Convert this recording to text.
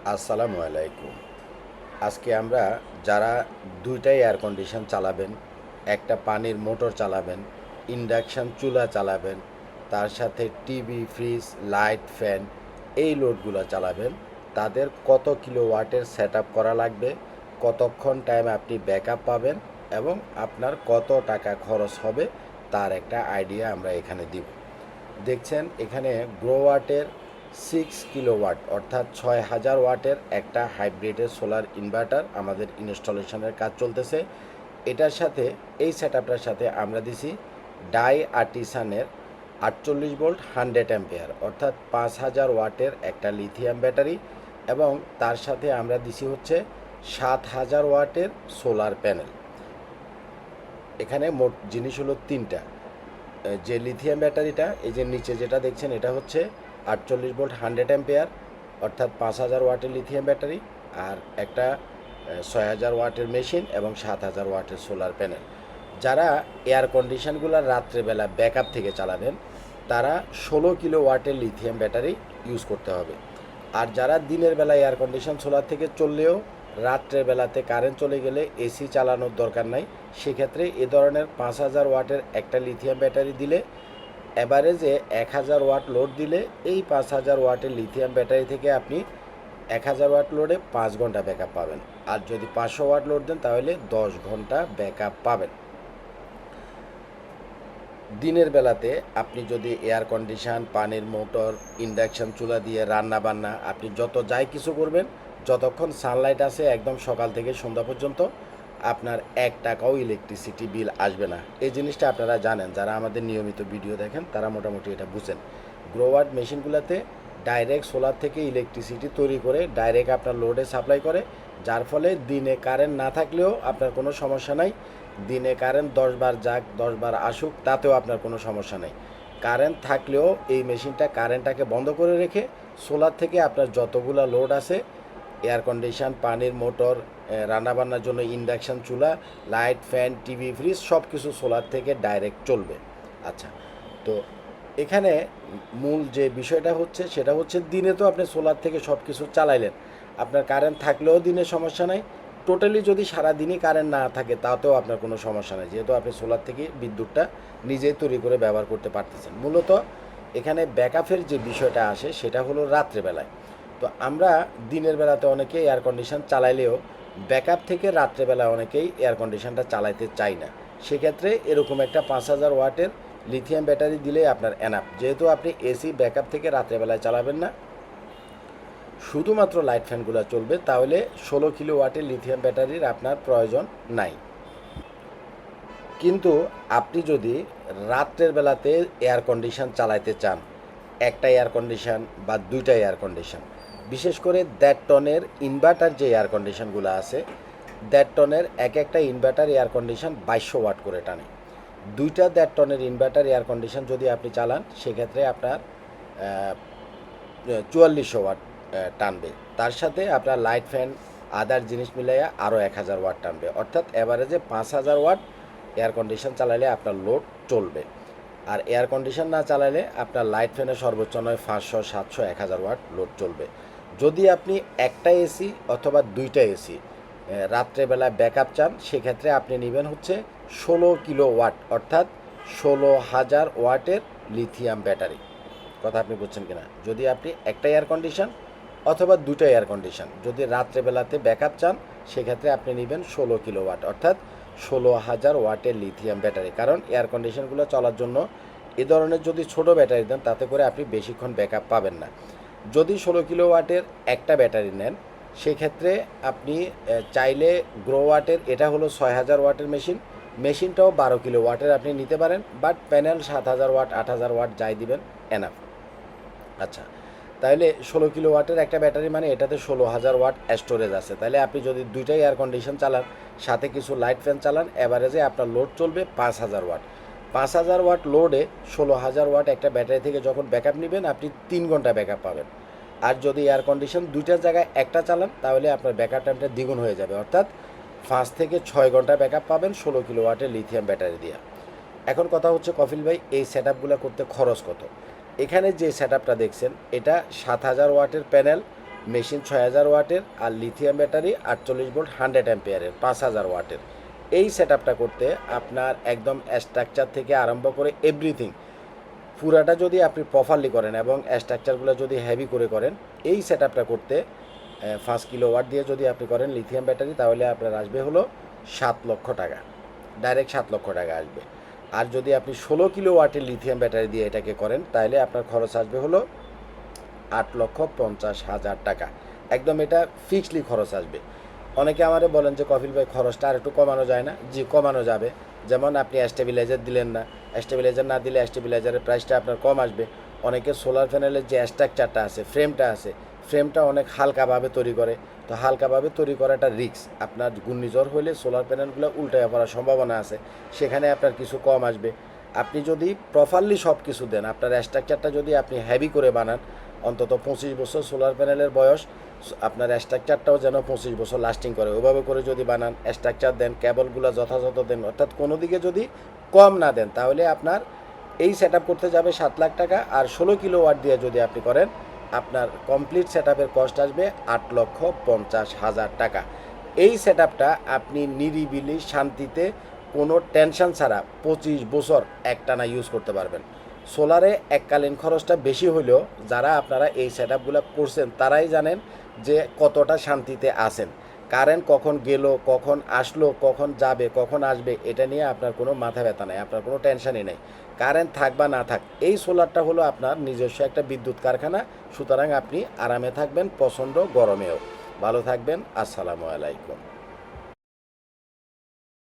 আসসালামু আলাইকুম। আজকে আমরা যারা দুইটাই এয়ার কন্ডিশন চালাবেন, একটা পানির মোটর চালাবেন, ইন্ডাকশান চুলা চালাবেন, তার সাথে টিভি, ফ্রিজ, লাইট, ফ্যান এই লোডগুলো চালাবেন, তাদের কত কিলোওয়াটের সেট আপ করা লাগবে, কতক্ষণ টাইম আপনি ব্যাকআপ পাবেন এবং আপনার কত টাকা খরচ হবে তার একটা আইডিয়া আমরা এখানে দিব। দেখছেন এখানে গ্রোওয়াটের 6 কিলোওয়াট অর্থাৎ 6000 ওয়াটের একটা হাইব্রিডের সোলার ইনভার্টার আমাদের ইনস্টলেশনের কাজ চলতেছে। এটার সাথে এই সেটআপটার সাথে আমরা দিছি ডাই আর্টিসানের 48 ভোল্ট 100 অ্যাম্পিয়ার অর্থাৎ 5000 ওয়াটের একটা লিথিয়াম ব্যাটারি এবং তার সাথে আমরা দিছি হচ্ছে 7000 ওয়াটের সোলার প্যানেল। এখানে মোট জিনিস হলো তিনটা। যে লিথিয়াম ব্যাটারিটা এই যে নিচে যেটা দেখছেন এটা হচ্ছে 48 ভোল্ট 100 অ্যাম্পিয়ার অর্থাৎ 5000 ওয়াটের লিথিয়াম ব্যাটারি আর একটা 6000 ওয়াটের মেশিন এবং 7000 ওয়াটের সোলার প্যানেল। যারা এয়ার কন্ডিশনগুলো রাত্রেবেলা ব্যাকআপ থেকে চালাবেন তারা 16 কিলোওয়াটের লিথিয়াম ব্যাটারি ইউজ করতে হবে। আর যারা দিনের বেলা এয়ার কন্ডিশন সোলার থেকে চললেও রাত্রের বেলাতে কারেন্ট চলে গেলে এসি চালানোর দরকার নাই, সেক্ষেত্রে এ ধরনের 5000 ওয়াটের একটা লিথিয়াম ব্যাটারি দিলে অ্যাভারেজে 1000 ওয়াট লোড দিলে এই 5000 ওয়াটের লিথিয়াম ব্যাটারি থেকে আপনি 1000 ওয়াট লোডে 5 ঘন্টা ব্যাকআপ পাবেন। আর যদি 500 ওয়াট লোড দেন তাহলে 10 ঘন্টা ব্যাকআপ পাবেন। দিনের বেলাতে আপনি যদি এয়ার কন্ডিশন, পানির মোটর, ইন্ডাকশান চুলা দিয়ে রান্না বান্না আপনি যত যাই কিছু করবেন, যতক্ষণ সানলাইট আছে একদম সকাল থেকে সন্ধ্যা পর্যন্ত আপনার 1 টাকাও ইলেকট্রিসিটি বিল আসবে না। এই জিনিসটা আপনারা জানেন, যারা আমাদের নিয়মিত ভিডিও দেখেন তারা মোটামুটি এটা বুঝেন। গ্রোওয়াট মেশিনগুলোতে ডাইরেক্ট সোলার থেকে ইলেকট্রিসিটি তৈরি করে ডাইরেক্ট আপনার লোডে সাপ্লাই করে, যার ফলে দিনে কারেন্ট না থাকলেও আপনার কোনো সমস্যা নাই। দিনে কারেন্ট 10 বার যাক 10 বার আসুক তাতেও আপনার কোনো সমস্যা নেই। কারেন্ট থাকলেও এই মেশিনটা কারেন্টটাকে বন্ধ করে রেখে সোলার থেকে আপনার যতগুলো লোড আছে এয়ার কন্ডিশন, পানির মোটর, রান্নাবান্নার জন্য ইন্ডাকশান চুলা, লাইট, ফ্যান, টিভি, ফ্রিজ সব কিছু সোলার থেকে ডাইরেক্ট চলবে। আচ্ছা, তো এখানে মূল যে বিষয়টা হচ্ছে সেটা হচ্ছে দিনে তো আপনি সোলার থেকে সব কিছু চালাইলেন, আপনার কারেন্ট থাকলেও দিনে সমস্যা নাই। টোটালি যদি সারাদিনই কারেন্ট না থাকে তাতেও আপনার কোনো সমস্যা নেই, যেহেতু আপনি সোলার থেকে বিদ্যুৎটা নিজেই তৈরি করে ব্যবহার করতে পারতেছেন। মূলত এখানে ব্যাকআপের যে বিষয়টা আসে সেটা হলো রাত্রেবেলায়। তো আমরা দিনের বেলাতে অনেকে এয়ার কন্ডিশন চালাইলেও ব্যাকআপ থেকে রাত্রেবেলায় অনেকেই এয়ার কন্ডিশনটা চালাইতে চাই না। সেক্ষেত্রে এরকম একটা 5000 ওয়াটের লিথিয়াম ব্যাটারি দিলেই আপনার এনাফ, যেহেতু আপনি এসি ব্যাকআপ থেকে রাত্রেবেলায় চালাবেন না, শুধুমাত্র লাইট ফ্যানগুলো চলবে, তাহলে 16 কিলোওয়াটের লিথিয়াম ব্যাটারির আপনার প্রয়োজন নাই। কিন্তু আপনি যদি রাত্রের বেলাতে এয়ার কন্ডিশন চালাইতে চান, একটা এয়ার কন্ডিশন বা দুইটা এয়ার কন্ডিশন, বিশেষ করে 1.5 টনের ইনভার্টার যে এয়ার কন্ডিশনগুলো আছে, 1.5 টনের এক একটা ইনভার্টার এয়ার কন্ডিশন 2200 ওয়াট করে টানে। দুইটা 1.5 টনের ইনভার্টার এয়ার কন্ডিশন যদি আপনি চালান সেক্ষেত্রে আপনার 4400 ওয়াট টানবে। তার সাথে আপনার লাইট, ফ্যান, আদার জিনিস মিলাইয়া আরও 1000 ওয়াট টানবে, অর্থাৎ অ্যাভারেজে 5000 ওয়াট এয়ার কন্ডিশন চালাইলে আপনার লোড চলবে। আর এয়ার কন্ডিশন না চালালে আপনার লাইট, ফ্যানের সর্বোচ্চ নয় 500, 700, 1000 ওয়াট লোড চলবে। যদি আপনি একটা এসি অথবা দুইটা এসি রাত্রেবেলা ব্যাকআপ চান, সেক্ষেত্রে আপনি নেবেন হচ্ছে 16 কিলোওয়াট অর্থাৎ 16000 ওয়াটের লিথিয়াম ব্যাটারি। কথা আপনি বুঝছেন কিনা? যদি আপনি একটা এয়ার কন্ডিশন অথবা দুটো এয়ার কন্ডিশন যদি রাত্রেবেলাতে ব্যাকআপ চান, সেক্ষেত্রে আপনি নেবেন 16 কিলোওয়াট অর্থাৎ 16000 ওয়াটের লিথিয়াম ব্যাটারি। কারণ এয়ার কন্ডিশনগুলো চলার জন্য এ ধরনের যদি ছোট ব্যাটারি দেন তাতে করে আপনি বেশিক্ষণ ব্যাকআপ পাবেন না। যদি 16 কিলোওয়াটের একটা ব্যাটারি নেন সেক্ষেত্রে আপনি চাইলে গ্রোওয়াটের, এটা হলো 6000 ওয়াটের মেশিন, মেশিনটাও 12 কিলোওয়াটের আপনি নিতে পারেন, বাট প্যানেল 7000 ওয়াট 8000 ওয়াট যাই দিবেন এনাফ। আচ্ছা, তাহলে 16 কিলোওয়াটের একটা ব্যাটারি মানে এটাতে 16000 ওয়াট স্টোরেজ আছে। তাহলে আপনি যদি দুইটাই এয়ার কন্ডিশন চালান সাথে কিছু লাইট ফ্যান চালান, অ্যাভারেজে আপনার লোড চলবে 5000 ওয়াট। 5000 ওয়াট লোডে 16000 ওয়াট একটা ব্যাটারি থেকে যখন ব্যাকআপ নেবেন আপনি 3 ঘন্টা ব্যাকআপ পাবেন। আর যদি এয়ার কন্ডিশন দুইটার জায়গায় একটা চালান তাহলে আপনার ব্যাকআপ টাইমটা দ্বিগুণ হয়ে যাবে, অর্থাৎ 5 থেকে 6 ঘন্টা ব্যাকআপ পাবেন 16 কিলোওয়াটের লিথিয়াম ব্যাটারি দিয়ে। এখন কথা হচ্ছে কফিল ভাই, এই সেট আপগুলো করতে খরচ কত? এখানে যে সেট আপটা দেখছেন এটা 7000 ওয়াটের প্যানেল মেশিন 6000 ওয়াটের, আর লিথিয়াম ব্যাটারি 48 ভোল্ট 100 অ্যাম্পিয়ারের 5000 ওয়াটের। এই সেট আপটা করতে আপনার একদম স্ট্রাকচার থেকে আরম্ভ করে এভরিথিং পুরাটা যদি আপনি প্রপারলি করেন এবং স্ট্রাকচারগুলো যদি হেভি করে করেন, এই সেট আপটা করতে 5 কিলো ওয়াট দিয়ে যদি আপনি করেন লিথিয়াম ব্যাটারি, তাহলে আপনার আসবে হলো 7 লক্ষ টাকা, ডাইরেক্ট 7 লক্ষ টাকা আসবে। আর যদি আপনি 16 কিলো ওয়াটের লিথিয়াম ব্যাটারি দিয়ে এটাকে করেন, তাহলে আপনার খরচ আসবে হলো 8,50,000 টাকা। একদম এটা ফিক্সডলি খরচ আসবে। অনেকে আমারে বলেন যে কপিল ভাই খরচটা আর একটু কমানো যায় না? জি, কমানো যাবে। যেমন আপনি স্টেবিলাইজার দিলেন না, স্টেবিলাইজার না দিলে স্টেবিলাইজারের প্রাইসটা আপনার কম আসবে। অনেকে সোলার প্যানেলের যে স্ট্রাকচারটা আছে, ফ্রেমটা আছে, ফ্রেমটা অনেক হালকাভাবে তৈরি করে। তো হালকাভাবে তৈরি করাটা রিস্ক। আপনার ঘূর্ণিঝড় হলে সোলার প্যানেলগুলো উল্টে পড়ার সম্ভাবনা আছে, সেখানে আপনার কিছু কম আসবে। আপনি যদি প্রপারলি সব কিছু দেন, আপনার স্ট্রাকচারটা যদি আপনি হেভি করে বানান, অন্তত 25 বছর সোলার প্যানেলের বয়স, আপনার স্ট্রাকচারটাও যেন 25 বছর লাস্টিং করে, ওইভাবে করে যদি বানান, স্ট্রাকচার দেন, কেবলগুলো যথাযথ দেন, অর্থাৎ কোনো দিকে যদি কম না দেন, তাহলে আপনার এই সেট করতে যাবে 7 লাখ টাকা। আর 16 কিলো ওয়াট দিয়ে যদি আপনি করেন, আপনার কমপ্লিট সেট কস্ট আসবে 8,50,000 টাকা। এই সেট আপনি নিরিবিলি শান্তিতে কোনো টেনশন ছাড়া 25 বছর একটানা ইউজ করতে পারবেন। সোলারে এককালীন খরচটা বেশি হলেও যারা আপনারা এই সেট করছেন তারাই জানেন যে কতটা শান্তিতে আছেন। কারেন্ট কখন গেল, কখন আসলো, কখন যাবে, কখন আসবে, এটা নিয়ে আপনার কোনো মাথা ব্যথা নেই, আপনার কোনো টেনশনই নেই। কারেন্ট থাক বা না থাক, এই সোলারটা হলো আপনার নিজস্ব একটা বিদ্যুৎ কারখানা। সুতরাং আপনি আরামে থাকবেন, প্রচণ্ড গরমেও। ভালো থাকবেন। আসসালামু আলাইকুম।